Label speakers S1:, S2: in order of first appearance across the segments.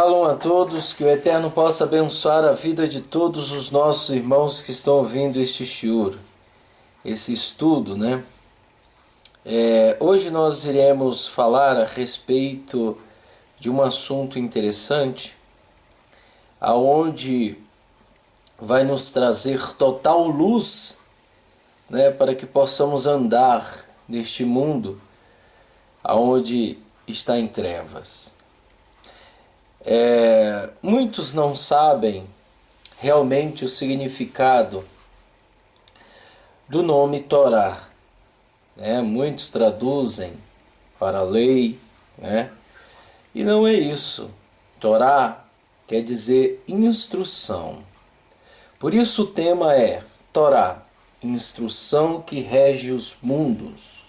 S1: Shalom a todos, que o Eterno possa abençoar a vida de todos os nossos irmãos que estão ouvindo este shiur, esse estudo, né? Hoje nós iremos falar a respeito de um assunto interessante, aonde vai nos trazer total luz, né, para que possamos andar neste mundo aonde está em trevas. Muitos não sabem realmente o significado do nome Torá, né? Muitos traduzem para lei, né? E não é isso. Torá quer dizer instrução. Por isso o tema é Torá, instrução que rege os mundos,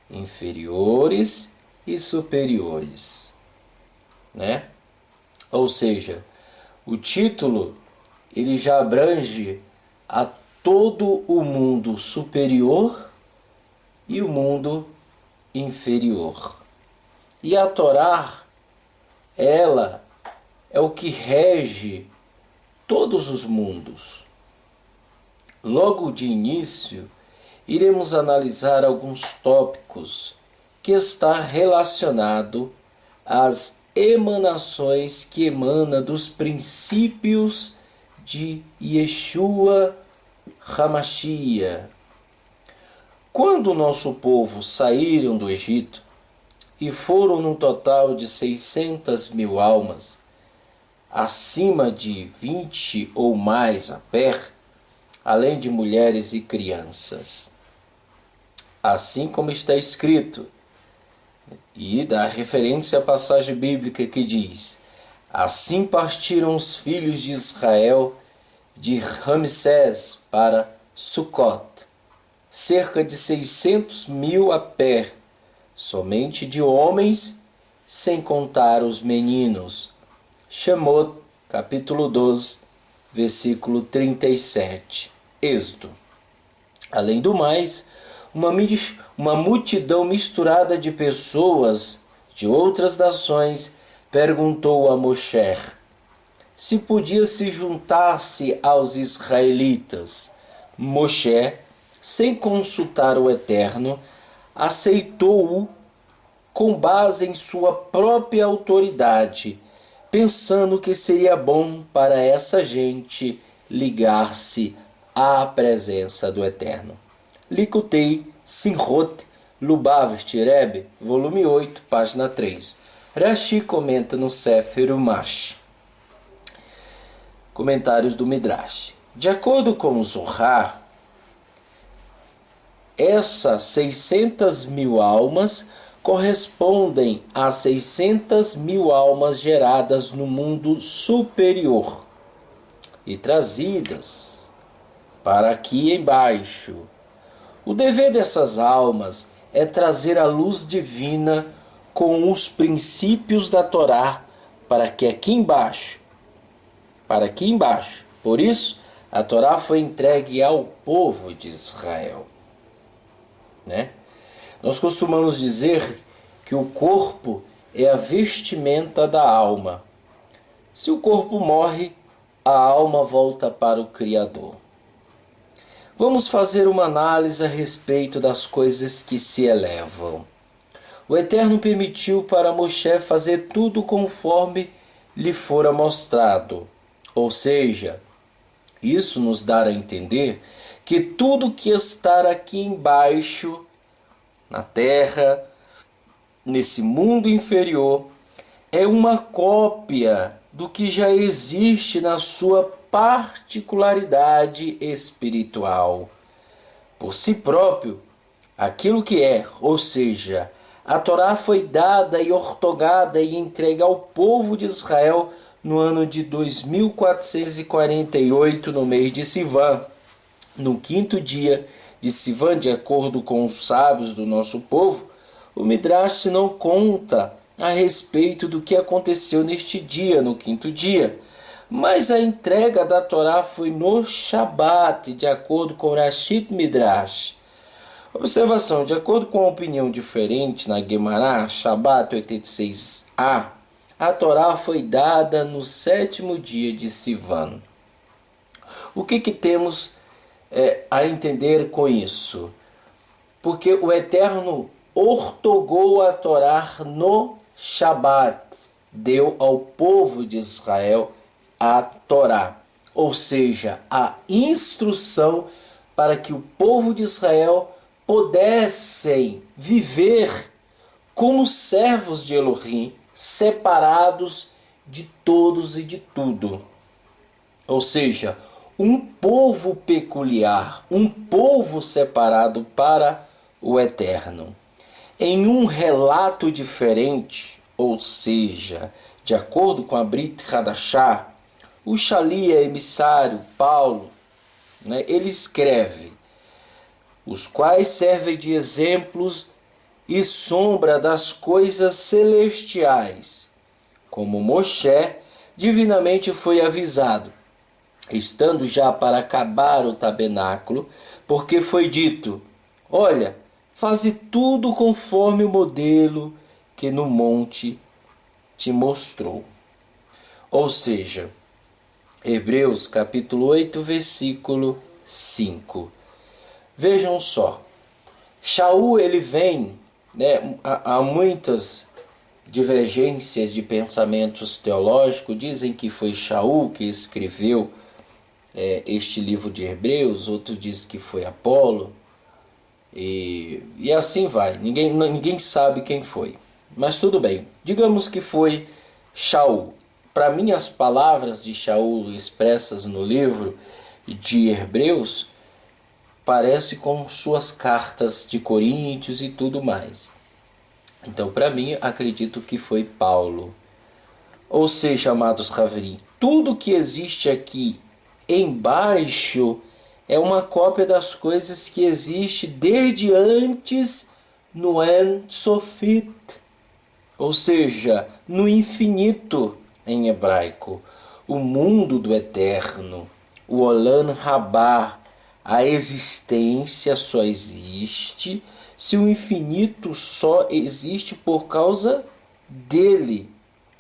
S1: inferiores e superiores, né? Ou seja, o título ele já abrange a todo o mundo superior e o mundo inferior. E a Torá, ela é o que rege todos os mundos. Logo de início, iremos analisar alguns tópicos que está relacionado às emanações que emana dos princípios de Yeshua HaMashiach. Quando o nosso povo saíram do Egito e foram num total de 600.000 almas, acima de 20 ou mais a pé, além de mulheres e crianças. Assim como está escrito, e dá referência à passagem bíblica que diz: assim partiram os filhos de Israel de Ramsés para Sucot, cerca de 600.000 a pé, somente de homens, sem contar os meninos. Shemot, capítulo 12, versículo 37. Êxodo. Além do mais, uma multidão misturada de pessoas de outras nações perguntou a Moshe se podia se juntar-se aos israelitas. Moshe, sem consultar o Eterno, aceitou-o com base em sua própria autoridade, pensando que seria bom para essa gente ligar-se à presença do Eterno. Likutei Simchot Lubavitch Rebbe, volume 8, página 3. Rashi comenta no Sefer Umash. Comentários do Midrash. De acordo com o Zohar, essas 600.000 almas correspondem a 600.000 almas geradas no mundo superior e trazidas para aqui embaixo. O dever dessas almas é trazer a luz divina com os princípios da Torá para aqui embaixo. Por isso, a Torá foi entregue ao povo de Israel, né? Nós costumamos dizer que o corpo é a vestimenta da alma. Se o corpo morre, a alma volta para o Criador. Vamos fazer uma análise a respeito das coisas que se elevam. O Eterno permitiu para Moshe fazer tudo conforme lhe fora mostrado. Ou seja, isso nos dá a entender que tudo que está aqui embaixo, na terra, nesse mundo inferior, é uma cópia do que já existe na sua particularidade espiritual. Por si próprio, aquilo que é, ou seja, a Torá foi dada e ortogada e entregue ao povo de Israel no ano de 2448, no mês de Sivan, no 5º dia de Sivan, de acordo com os sábios do nosso povo. O Midrash não conta a respeito do que aconteceu neste dia, no 5º dia, mas a entrega da Torá foi no Shabat, de acordo com Rashid Midrash. Observação: de acordo com a opinião diferente na Guemará, Shabat 86a, A Torá foi dada no 7º dia de Sivan. O que temos a entender com isso? Porque o Eterno ortogou a Torá no Shabat, deu ao povo de Israel a Torá, ou seja, a instrução para que o povo de Israel pudessem viver como servos de Elohim, separados de todos e de tudo. Ou seja, um povo peculiar, um povo separado para o Eterno. Em um relato diferente, ou seja, de acordo com a Brit Hadashah, o Shalia emissário Paulo, ele escreve: os quais servem de exemplos e sombra das coisas celestiais, como Moshe divinamente foi avisado, estando já para acabar o tabernáculo, porque foi dito: olha, faze tudo conforme o modelo que no monte te mostrou. Ou seja, Hebreus capítulo 8, versículo 5. Vejam só, Shaul ele vem, há muitas divergências de pensamentos teológicos, dizem que foi Shaul que escreveu este livro de Hebreus, outros dizem que foi Apolo, e assim vai, ninguém sabe quem foi, mas tudo bem, digamos que foi Shaul. Para mim, as palavras de Shaul expressas no livro de Hebreus parece com suas cartas de Coríntios e tudo mais. Então, para mim, acredito que foi Paulo. Ou seja, amados Haverim, tudo que existe aqui embaixo é uma cópia das coisas que existe desde antes no En Sofit, ou seja, no infinito em hebraico, o mundo do eterno, o Olam Rabá. A existência só existe se o infinito só existe por causa dele.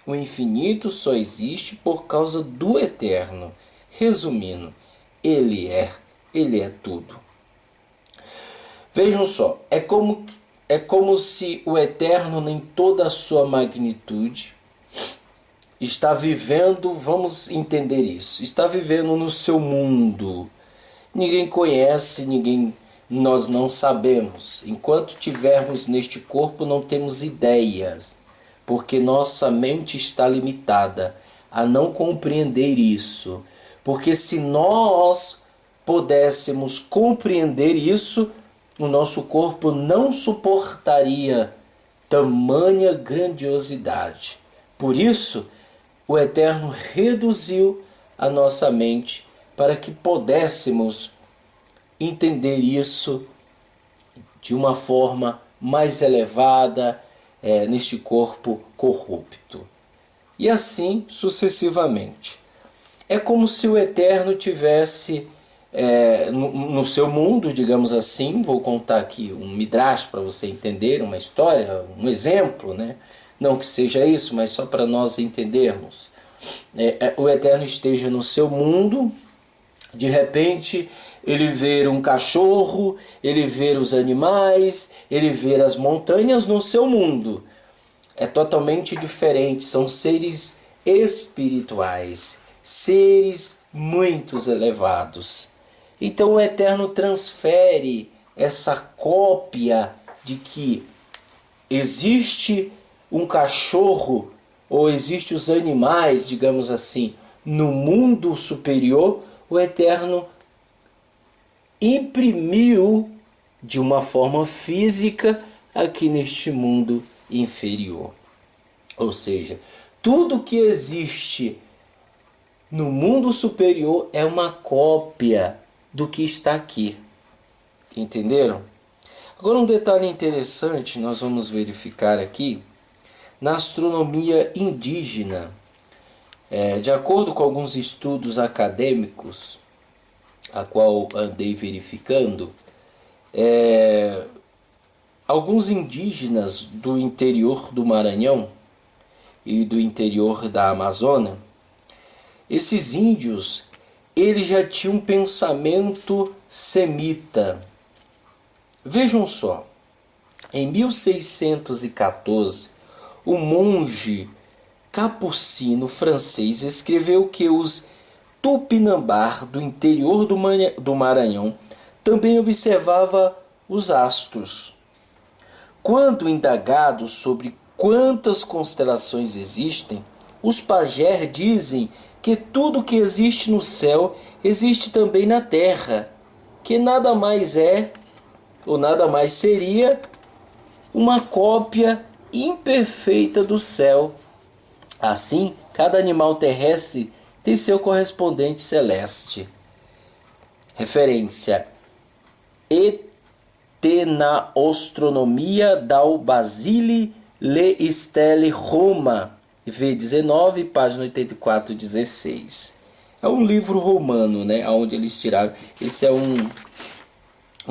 S1: O infinito só existe por causa do eterno. Resumindo, ele é tudo. Vejam só, é como se o eterno, em toda a sua magnitude, está vivendo, vamos entender isso, está vivendo no seu mundo. Ninguém conhece, nós não sabemos. Enquanto tivermos neste corpo, não temos ideias, porque nossa mente está limitada a não compreender isso. Porque se nós pudéssemos compreender isso, o nosso corpo não suportaria tamanha grandiosidade. Por isso, o Eterno reduziu a nossa mente para que pudéssemos entender isso de uma forma mais elevada neste corpo corrupto. E assim sucessivamente. É como se o Eterno tivesse no seu mundo, digamos assim, vou contar aqui um midrash para você entender, uma história, um exemplo, não que seja isso, mas só para nós entendermos. O Eterno esteja no seu mundo. De repente, ele vê um cachorro, ele vê os animais, ele vê as montanhas no seu mundo. É totalmente diferente, são seres espirituais, seres muito elevados. Então o Eterno transfere essa cópia de que existe um cachorro, ou existe os animais, digamos assim, no mundo superior. O Eterno imprimiu de uma forma física aqui neste mundo inferior. Ou seja, tudo que existe no mundo superior é uma cópia do que está aqui. Entenderam? Agora um detalhe interessante nós vamos verificar aqui na astronomia indígena. De acordo com alguns estudos acadêmicos, a qual andei verificando, alguns indígenas do interior do Maranhão, e do interior da Amazônia, esses índios, eles já tinham um pensamento semita. Vejam só, em 1614, o monge capucino francês escreveu que os Tupinambá do interior do Maranhão também observava os astros. Quando indagados sobre quantas constelações existem, os pajés dizem que tudo que existe no céu existe também na terra, que nada mais é, ou nada mais seria, uma cópia imperfeita do céu. Assim, cada animal terrestre tem seu correspondente celeste. Referência: Etenaostronomia dal Basile Le Stelle Roma, V19, página 8416. É um livro romano, né, onde eles tiraram. Esse é um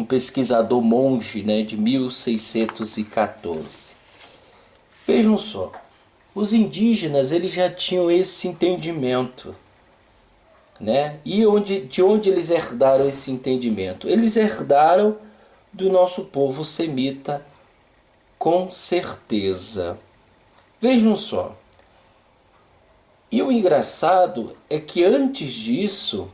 S1: pesquisador monge, né, de 1614. Vejam só, os indígenas, eles já tinham esse entendimento, né? E de onde eles herdaram esse entendimento? Eles herdaram do nosso povo semita, com certeza. Vejam só. E o engraçado é que antes disso,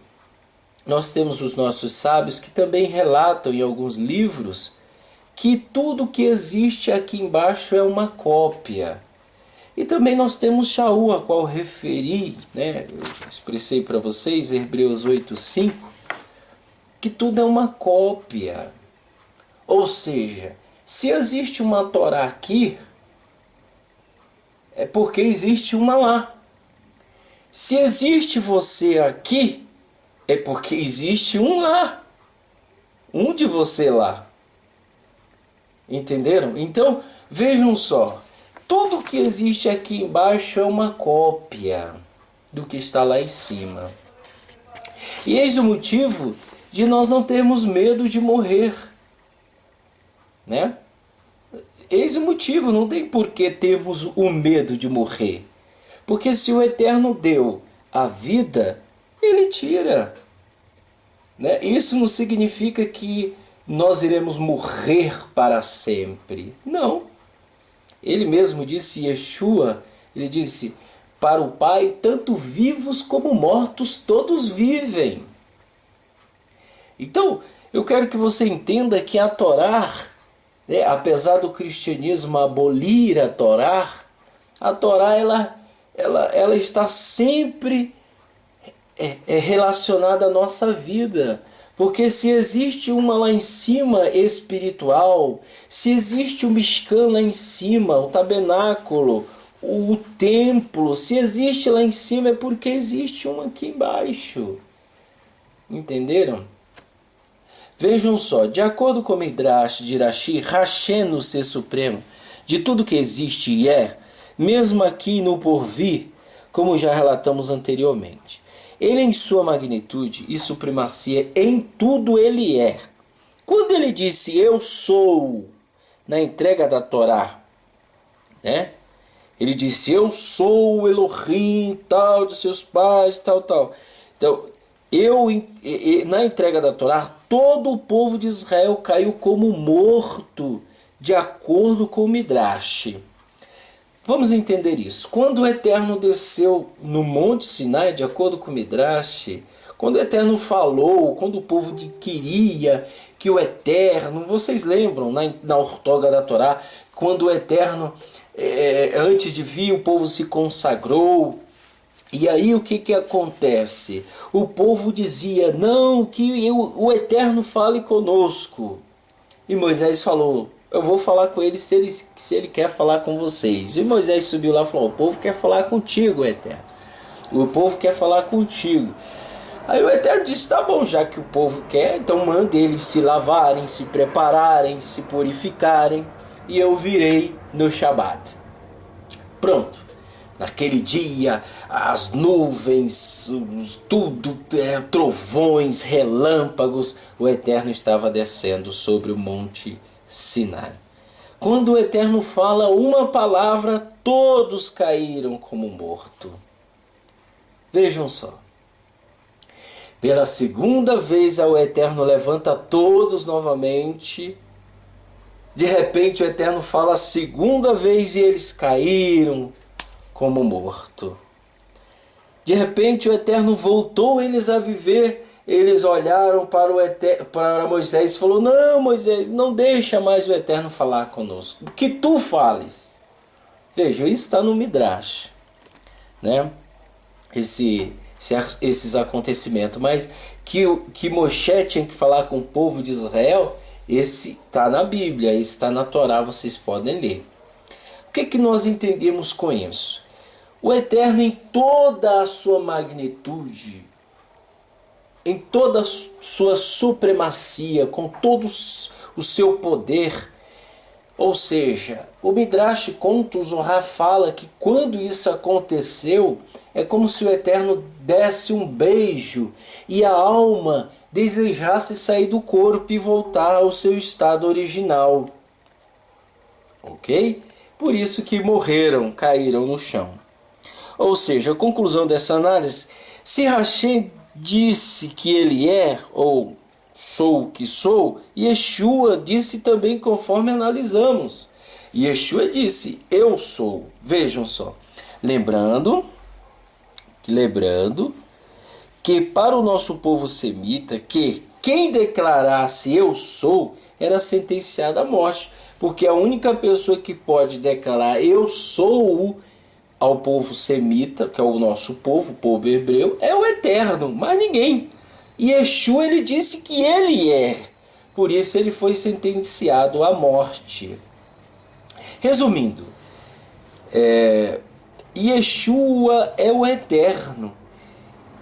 S1: nós temos os nossos sábios que também relatam em alguns livros que tudo que existe aqui embaixo é uma cópia. E também nós temos Shaul, a qual referi, né, eu expressei para vocês, Hebreus 8:5, que tudo é uma cópia. Ou seja, se existe uma Torá aqui, é porque existe uma lá. Se existe você aqui, é porque existe um lá. Um de você lá. Entenderam? Então, vejam só. Tudo que existe aqui embaixo é uma cópia do que está lá em cima. E eis o motivo de nós não termos medo de morrer, né? Eis o motivo, não tem por que termos o medo de morrer. Porque se o Eterno deu a vida, Ele tira, né? Isso não significa que nós iremos morrer para sempre. Não. Ele mesmo disse, Yeshua, ele disse, para o Pai, tanto vivos como mortos, todos vivem. Então, eu quero que você entenda que a Torá, né, apesar do cristianismo abolir a Torá ela está sempre relacionada à nossa vida. Porque se existe uma lá em cima espiritual, se existe o Mishkan lá em cima, o tabernáculo, o templo, se existe lá em cima é porque existe um aqui embaixo. Entenderam? Vejam só, de acordo com o Midrash de Rashi, Hashem no Ser Supremo, de tudo que existe e é, mesmo aqui no porvir, como já relatamos anteriormente. Ele em sua magnitude e supremacia, em tudo ele é. Quando ele disse, eu sou, na entrega da Torá, né? Ele disse, eu sou o Elohim, tal, de seus pais, tal, tal. Então, na entrega da Torá, todo o povo de Israel caiu como morto, de acordo com o Midrash. Vamos entender isso. Quando o Eterno desceu no Monte Sinai, de acordo com o Midrash, quando o Eterno falou, quando o povo queria que o Eterno, vocês lembram, na ortoga da Torá, quando o Eterno, antes de vir, o povo se consagrou. E aí o que acontece? O povo dizia, não, que o Eterno fale conosco. E Moisés falou, eu vou falar com ele se ele quer falar com vocês. E Moisés subiu lá e falou, o povo quer falar contigo, Eterno. O povo quer falar contigo. Aí o Eterno disse, tá bom, já que o povo quer, então manda eles se lavarem, se prepararem, se purificarem, e eu virei no Shabat. Pronto. Naquele dia, as nuvens, tudo, trovões, relâmpagos, o Eterno estava descendo sobre o Monte Sinai. Quando o Eterno fala uma palavra, todos caíram como morto. Vejam só. Pela segunda vez o Eterno levanta todos novamente. De repente o Eterno fala a segunda vez e eles caíram como morto. De repente o Eterno voltou eles a viver. Eles olharam para Moisés e falou: não, Moisés, não deixa mais o Eterno falar conosco. Que tu fales. Veja, isso está no Midrash, né? Esses acontecimentos. Mas que Moshe tinha que falar com o povo de Israel, esse está na Bíblia, esse está na Torá, vocês podem ler. O que nós entendemos com isso? O Eterno, em toda a sua magnitude, em toda a sua supremacia, com todo o seu poder, ou seja, o Midrash conta, o Zohar fala que quando isso aconteceu, é como se o Eterno desse um beijo e a alma desejasse sair do corpo e voltar ao seu estado original. Ok? Por isso que morreram, caíram no chão. Ou seja, a conclusão dessa análise: se Hashem disse que ele é, ou sou o que sou, Yeshua disse também, conforme analisamos. Yeshua disse: eu sou. Vejam só. Lembrando que para o nosso povo semita, que quem declarasse eu sou era sentenciado à morte, porque a única pessoa que pode declarar eu sou ao povo semita, que é o nosso povo, o povo hebreu, é o Eterno, mas ninguém. E Yeshua, ele disse que ele é, por isso ele foi sentenciado à morte. Resumindo, Yeshua é o Eterno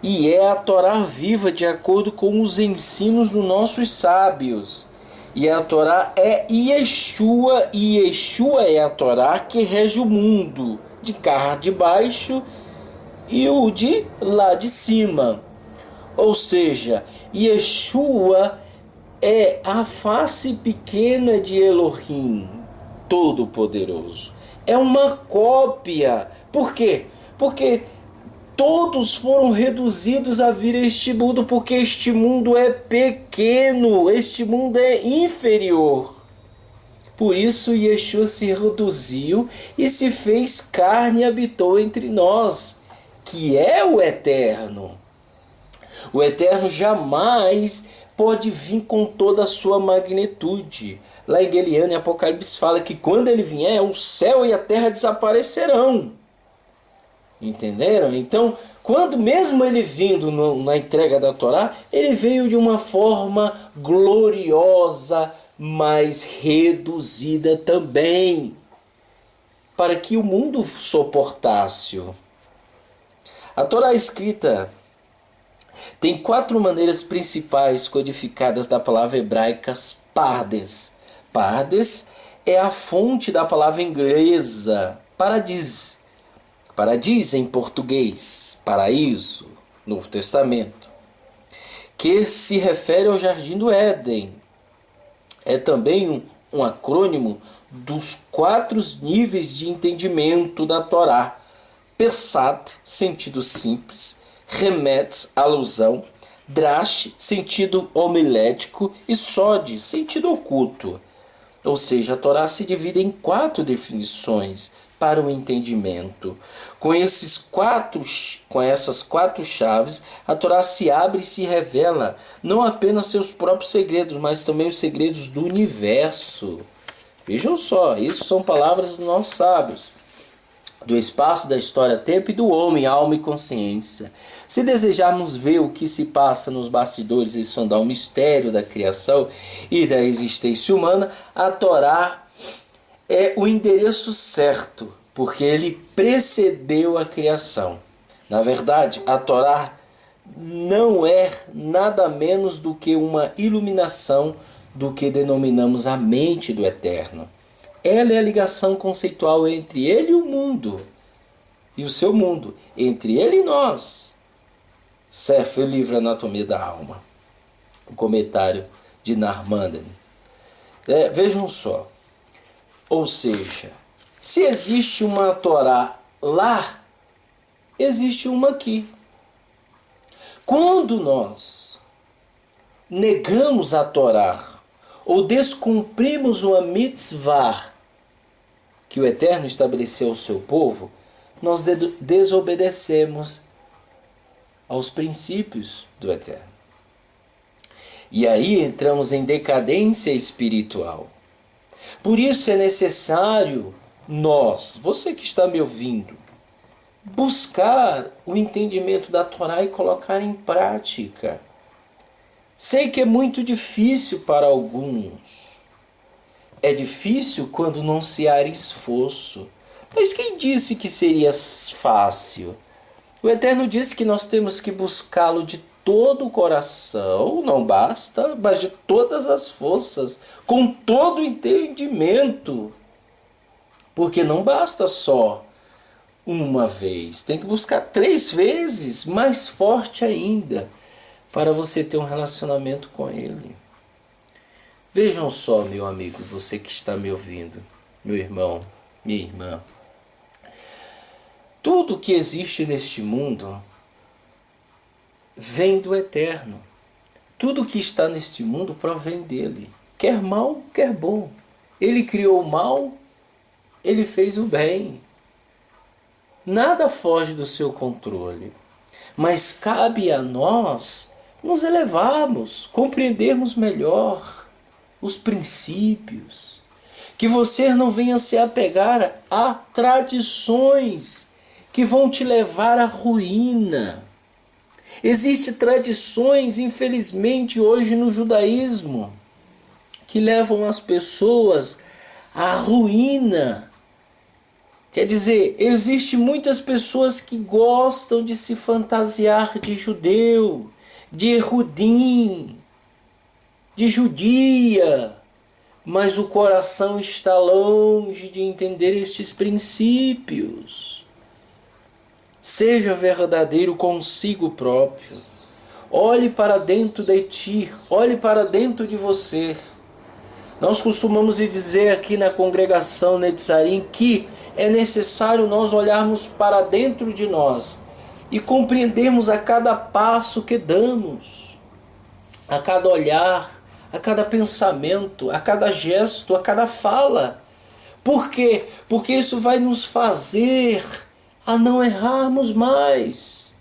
S1: e é a Torá viva de acordo com os ensinos dos nossos sábios. E a Torá é Yeshua, e Yeshua é a Torá que rege o mundo, de cá de baixo e o de lá de cima. Ou seja, Yeshua é a face pequena de Elohim, Todo-Poderoso. É uma cópia. Por quê? Porque todos foram reduzidos a vir a este mundo, porque este mundo é pequeno, este mundo é inferior. Por isso Yeshua se reduziu e se fez carne e habitou entre nós, que é o Eterno. O Eterno jamais pode vir com toda a sua magnitude. Lá em Eliane, Apocalipse fala que quando ele vier, o céu e a terra desaparecerão. Entenderam? Então, quando mesmo ele vindo na entrega da Torá, ele veio de uma forma gloriosa, mas reduzida também, para que o mundo suportasse-o. A Torá escrita tem 4 maneiras principais codificadas da palavra hebraica pardes. Pardes é a fonte da palavra inglesa paradis. Paradis em português, paraíso, Novo Testamento, que se refere ao Jardim do Éden. É também um acrônimo dos 4 níveis de entendimento da Torá. Persat, sentido simples. Remet, alusão. Drash, sentido homilético. E Sod, sentido oculto. Ou seja, a Torá se divide em 4 definições para o entendimento. Com essas 4 chaves, a Torá se abre e se revela não apenas seus próprios segredos, mas também os segredos do universo. Vejam só, isso são palavras dos nossos sábios. Do espaço, da história, tempo e do homem, alma e consciência. Se desejarmos ver o que se passa nos bastidores e sondar o mistério da criação e da existência humana, a Torá é o endereço certo, porque ele precedeu a criação. Na verdade, a Torá não é nada menos do que uma iluminação do que denominamos a mente do Eterno. Ela é a ligação conceitual entre ele e o mundo, e o seu mundo, entre ele e nós. Sefer, livro Anatomia da Alma, um comentário de Narmanden. Vejam só, Ou seja, se existe uma Torá lá, existe uma aqui. Quando nós negamos a Torá ou descumprimos uma mitzvah que o Eterno estabeleceu ao seu povo, nós desobedecemos aos princípios do Eterno. E aí entramos em decadência espiritual. Por isso é necessário nós, você que está me ouvindo, buscar o entendimento da Torá e colocar em prática. Sei que é muito difícil para alguns. É difícil quando não se há esforço. Mas quem disse que seria fácil? O Eterno disse que nós temos que buscá-lo de todo o coração, não basta, mas de todas as forças, com todo o entendimento. Porque não basta só uma vez, tem que buscar 3 vezes, mais forte ainda, para você ter um relacionamento com Ele. Vejam só, meu amigo, você que está me ouvindo, meu irmão, minha irmã. Tudo que existe neste mundo vem do Eterno. Tudo que está neste mundo provém dele. Quer mal, quer bom. Ele criou o mal, ele fez o bem. Nada foge do seu controle. Mas cabe a nós nos elevarmos, compreendermos melhor os princípios. Que você não venha se apegar a tradições que vão te levar à ruína. Existem tradições, infelizmente, hoje no judaísmo, que levam as pessoas à ruína. Quer dizer, existem muitas pessoas que gostam de se fantasiar de judeu, de erudim, de judia, mas o coração está longe de entender estes princípios. Seja verdadeiro consigo próprio. Olhe para dentro de ti, olhe para dentro de você. Nós costumamos dizer aqui na congregação Netzarim que é necessário nós olharmos para dentro de nós e compreendermos a cada passo que damos, a cada olhar, a cada pensamento, a cada gesto, a cada fala. Por quê? Porque isso vai nos fazer a não errarmos mais.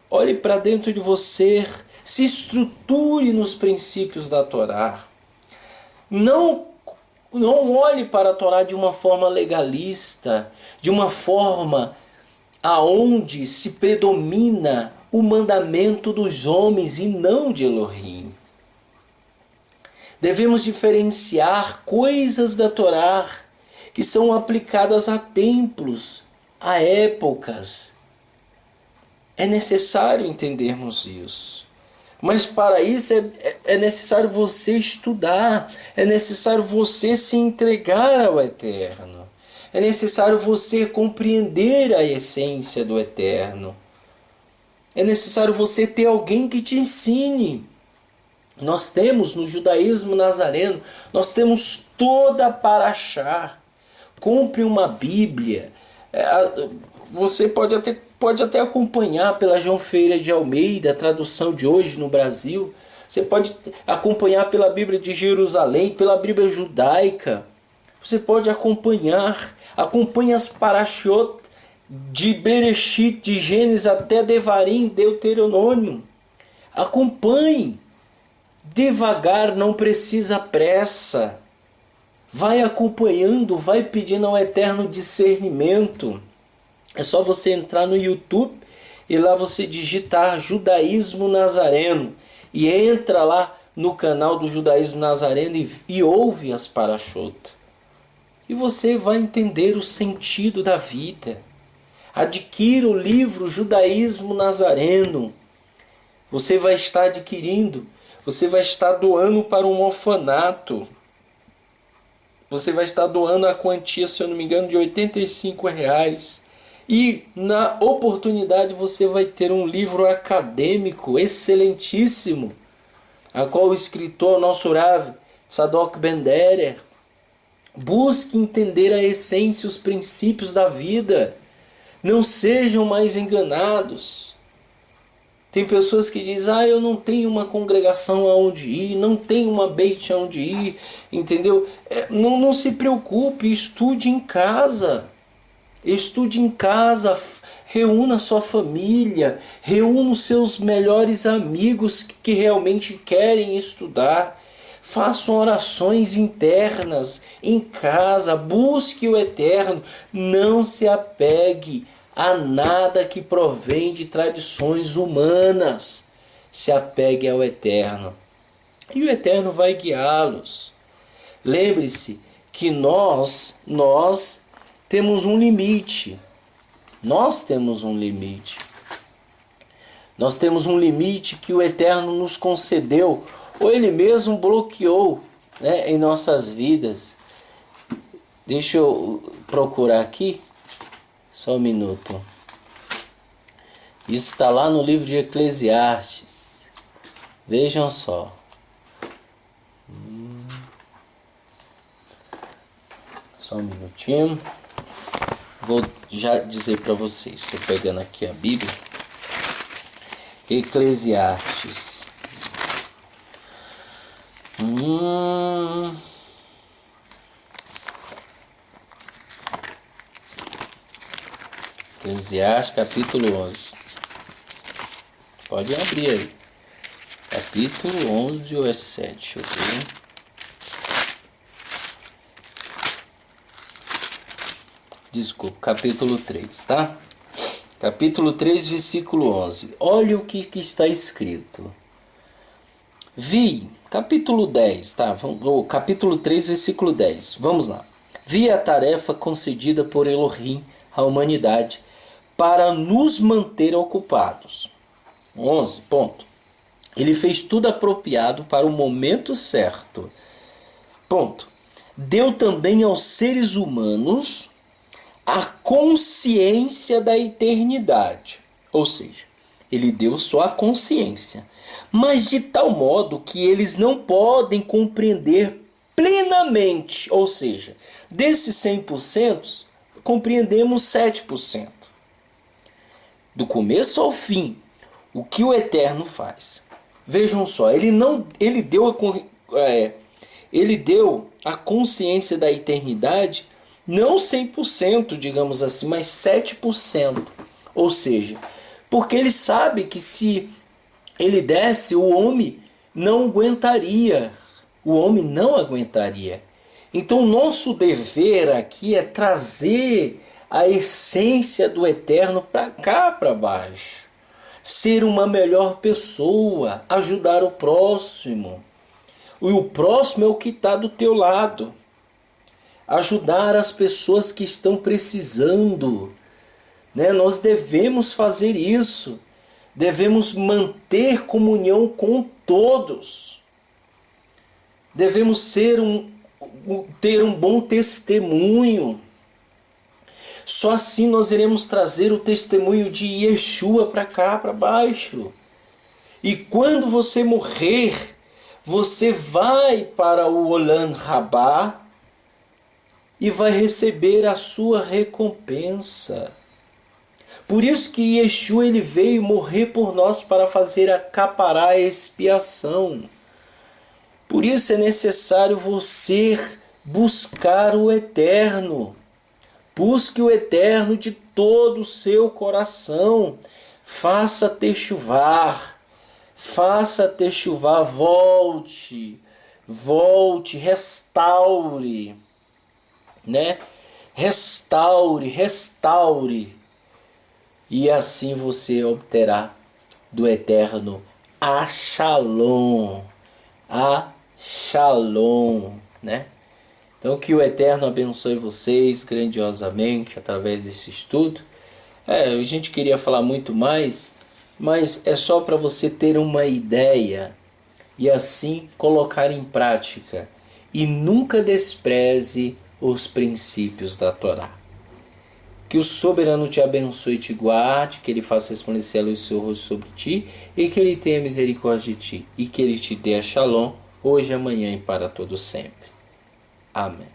S1: Olhe para dentro de você, se estruture nos princípios da Torá. Não olhe para a Torá de uma forma legalista, de uma forma aonde se predomina o mandamento dos homens e não de Elohim. Devemos diferenciar coisas da Torá que são aplicadas a templos, a épocas. É necessário entendermos isso. Mas para isso é necessário você estudar, é necessário você se entregar ao Eterno. É necessário você compreender a essência do Eterno. É necessário você ter alguém que te ensine. Nós temos no judaísmo nazareno, nós temos toda a paraxá. Compre uma Bíblia. Você pode até acompanhar pela João Ferreira de Almeida, a tradução de hoje no Brasil. Você pode acompanhar pela Bíblia de Jerusalém, pela Bíblia judaica. Você pode acompanhe as parashot de Bereshit, de Gênesis até Devarim, Deuteronômio. Acompanhe. Devagar, não precisa pressa. Vai acompanhando, vai pedindo ao Eterno discernimento. É só você entrar no YouTube e lá você digitar Judaísmo Nazareno. E entra lá no canal do Judaísmo Nazareno e ouve as parashot. E você vai entender o sentido da vida. Adquira o livro Judaísmo Nazareno. Você vai estar adquirindo. Você vai estar doando para um orfanato. Você vai estar doando a quantia, se eu não me engano, de R$85. E na oportunidade você vai ter um livro acadêmico excelentíssimo, a qual o escritor, nosso Rav Tzadok Ben Derer, Busque entender a essência e os princípios da vida. Não sejam mais enganados. Tem pessoas que dizem, eu não tenho uma congregação aonde ir, não tenho uma beit aonde ir, entendeu? Não se preocupe, estude em casa. Estude em casa, reúna sua família, reúna os seus melhores amigos que realmente querem estudar. Façam orações internas em casa, busque o Eterno, não se apegue a nada que provém de tradições humanas. Se apegue ao Eterno e o Eterno vai guiá-los. Lembre-se que nós temos um limite. Nós temos um limite. Nós temos um limite que o Eterno nos concedeu, ou Ele mesmo bloqueou, né, em nossas vidas. Deixa eu procurar aqui. Só um minuto. Isso está lá no livro de Eclesiastes. Vejam só. Só um minutinho. Vou já dizer para vocês. Estou pegando aqui a Bíblia. Eclesiastes. Eclesiastes capítulo 11. Pode abrir aí. Capítulo 11 ou é 7? Deixa eu ver. Desculpa, capítulo 3, tá? Capítulo 3, versículo 11. Olha o que está escrito. Vi, capítulo 10, tá? Capítulo 3, versículo 10. Vamos lá. Vi a tarefa concedida por Elohim à humanidade para nos manter ocupados. 11, ponto. Ele fez tudo apropriado para o momento certo. Ponto. Deu também aos seres humanos a consciência da eternidade. Ou seja, ele deu só a consciência, mas de tal modo que eles não podem compreender plenamente. Ou seja, desses 100%, compreendemos 7%. Do começo ao fim, o que o Eterno faz. Vejam só, ele deu a consciência da eternidade, não 100%, digamos assim, mas 7%. Ou seja, porque ele sabe que se ele desse, o homem não aguentaria. O homem não aguentaria. Então, nosso dever aqui é trazer a essência do Eterno para cá, para baixo. Ser uma melhor pessoa, ajudar o próximo. E o próximo é o que está do teu lado. Ajudar as pessoas que estão precisando. Né? Nós devemos fazer isso. Devemos manter comunhão com todos. Devemos ter um bom testemunho. Só assim nós iremos trazer o testemunho de Yeshua para cá, para baixo. E quando você morrer, você vai para o Olam Rabá e vai receber a sua recompensa. Por isso que Yeshua ele veio morrer por nós para fazer acaparar a expiação. Por isso é necessário você buscar o Eterno. Busque o Eterno de todo o seu coração. Faça techuvar. Faça techuvar. Volte. Volte. Restaure. Né? Restaure. E assim você obterá do Eterno a Shalom. A Shalom. Né? Então que o Eterno abençoe vocês grandiosamente através desse estudo. A gente queria falar muito mais, mas é só para você ter uma ideia e assim colocar em prática. E nunca despreze os princípios da Torá. Que o soberano te abençoe e te guarde, que ele faça resplandecer a luz do seu rosto sobre ti e que ele tenha misericórdia de ti e que ele te dê a Shalom hoje, amanhã e para todo sempre. Amém.